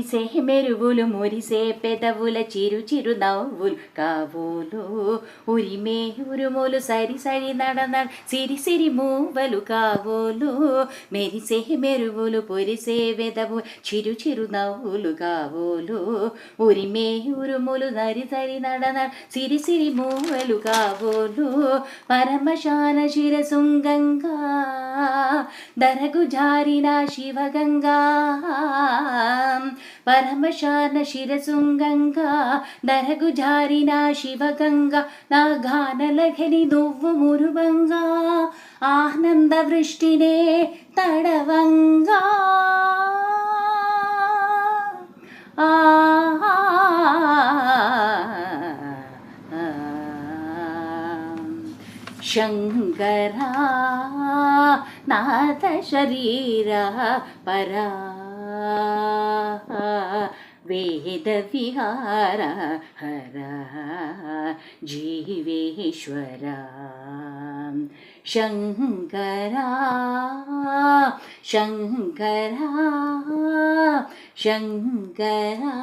మెరిసే మెరువులు మురిసే పెదవుల చిరు చిరు నవ్వులు కాబోలు ఉరిమే ఉరుములు సరి సరి నడన సిరి సిరి మూవలు కాబోలు మెరిసే మెరువులు పొరిసే పెదవు చిరు చిరు నవ్వులు కాబోలు ఉరిమే ఉరుములు సరి సరి నడన సిరి సిరి మూవలు కాబోలు పరమశాన శిరసుంగంగా దరగు జారిన శివగంగా పరమశాన శిరసుంగంగా దరగు జారిన శివగంగా నా గానలఘని నువ్వు మురువంగా ఆనంద వృష్టినే తడవంగా శంకరా నాథ శరీర పరా వేద విహార హర జీవేశ్వర శంకరా శంకరా శంకరా.